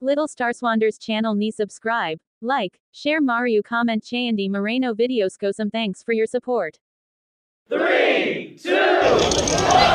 Little Starswander's channel ni subscribe, like, share Mario comment Chayandi Moreno videos kosam thanks for your support. 3, 2,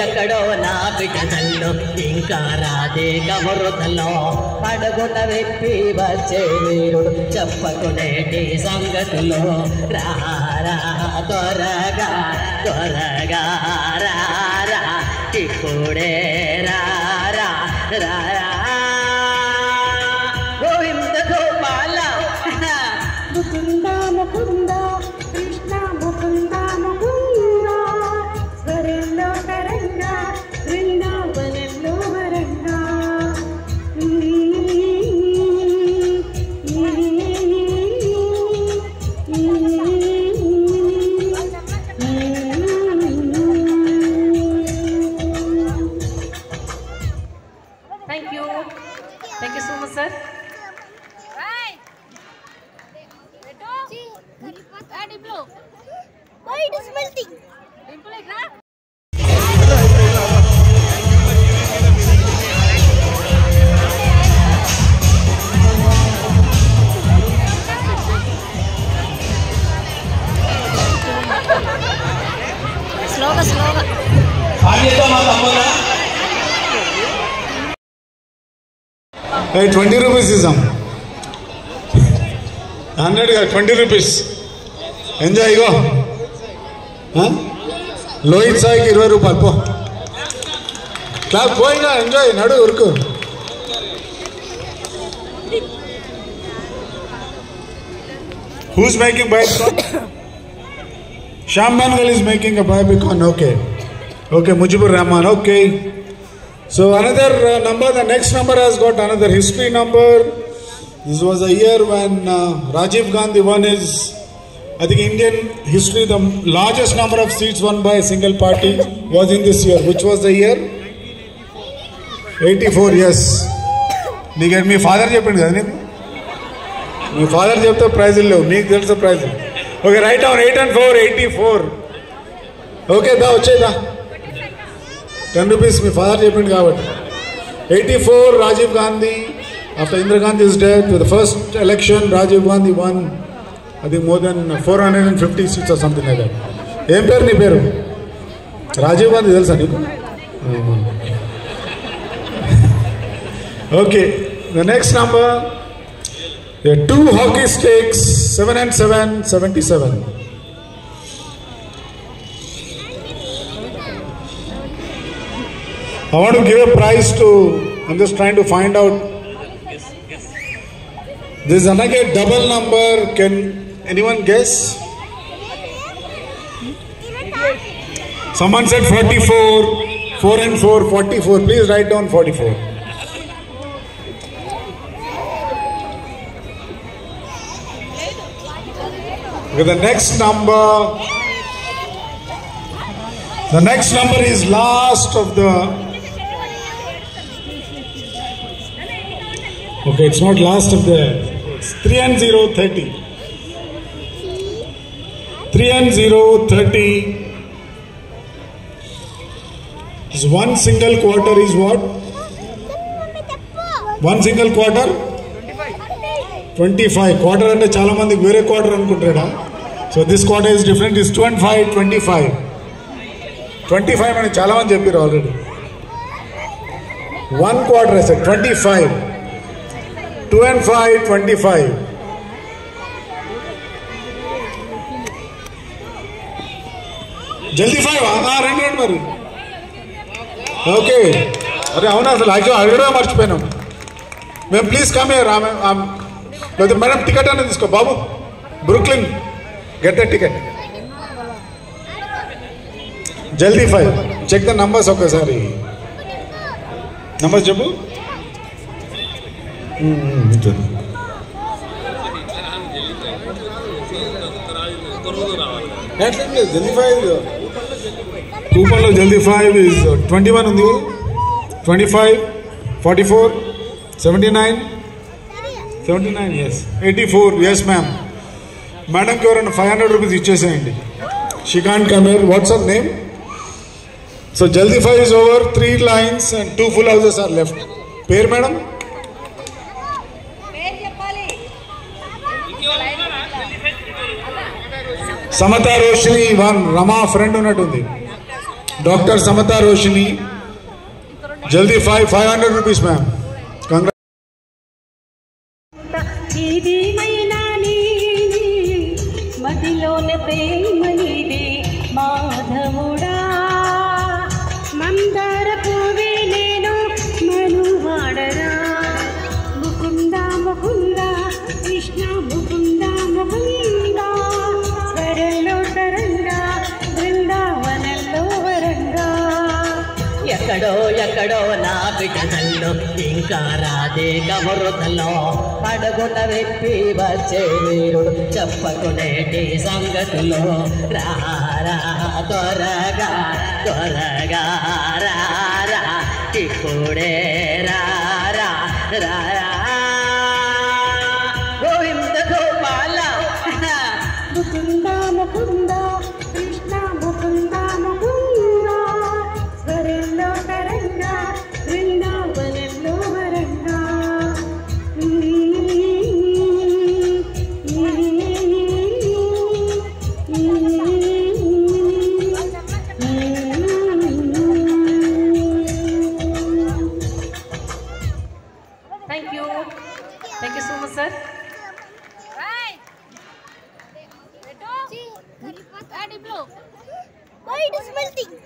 ఎక్కడో నా బిడ్డల్లో ఇంకా రాదే కబురుతల్లో అడుగున వెప్పి వచ్చే వీరుడు చెప్పకునేటి సంగతులు రారా త్వరగా త్వరగా రారా ఇప్పుడే రారా రారా గోవింద గోపాల ముకుంద ముకుంద కృష్ణ ముకుంద ముకుంద స్వరంలో తరంగా బృందావనంలో వరంగా Thank you so much, sir. Right. స్లోగా Hey, 20 rupees isam. 100 20 rupees. Enjoy go. Huh? Lohit sai ki 20 rupal po. Clap going na enjoy nadu urku. Who's making bicycle? Sham Bengal is making a bicycle. Okay. Okay, Mujibur Rahman. Okay. So another number, the next number has got another history number. This was a year when Rajiv Gandhi won his, I think Indian history, the largest number of seats won by a single party was in this year. Which was the year? 84, yes. Nigga, my father cheppindi kada neeku. My father chepte prize levu, neeku telusa prize. Okay, write down 8 and 4, 84. Okay, da vachey da. 10 rupees, my father cheppindi kabatti. 84, Rajiv Gandhi. After Indira Gandhi's death, with the first election, Rajiv Gandhi won, I think more than 450 seats or something like that. Em peru nee peru? Rajiv Gandhi telusa neeku? Okay, the next number, there are 2 hockey sticks, 7 and 7, 77. I want to give a prize to, I'm just trying to find out. This is another double number. Can anyone guess? Someone said 44. 4 and 4, 44. Please write down 44. Okay, the next number. The next number is last of the. Okay, it's not last of the. It's 3 and 0, 30. 3 and 0, 30. This one single quarter is what? One single quarter? 25. Quarter and chala mandi vere quarter anukuntreda. So this quarter is different. It's 2 and 5, 25. 25 mani chala mandi cheppiru already. One quarter I said 25. 2 and 5, 25. Jaldi 5, rendu mari. Okay. Are avuna asalu agada marchipoyinam. Ma'am, please come here. Madam, ticket anu isko babu. Brooklyn, get the ticket. Jaldi 5. Check the numbers okasari. Numbers cheppu. Jaldi 5. Coupon lo Jaldi 5 is 21 undi. 25, 44, 79, 79, yes. 84, yes ma'am. Madam ki ఎవరైనా 500 rupees ఇచ్చేసేయండి. She can't come here. What's her name? So Jaldi 5 is over. 3 lines and 2 full houses are left. పేరు madam? Samata Roshni, one Rama friend ఉన్నట్టుంది. Dr. Samata Roshni. Jaldi 500 rupees ma'am. మదిలోన ప్రేమనిది మాధవుడా మందార పువ్వే నేను మనువాడరా ముకుంద ముకుంద కృష్ణ ముకుంద ముకుంద స్వరంలో తరంగా బృందావనంలో వరంగా ఎక్కడో ఎక్కడో నా బిడ్డల్లో ఇంకా రాదే కబురుతలో పడగొన వెప్పి వచ్చే వీరుడు చెప్పకునేటి సంగతులు రారా త్వరగా త్వరగా రారా ఇప్పుడే రారా రారా గోవింద గోపాల ముకుందా ముకుంద కృష్ణ ముకుంద ముకుంద స్వరంలో తరంగా బృందావనంలో వరంగా Thank you so much, sir. Why it is melting?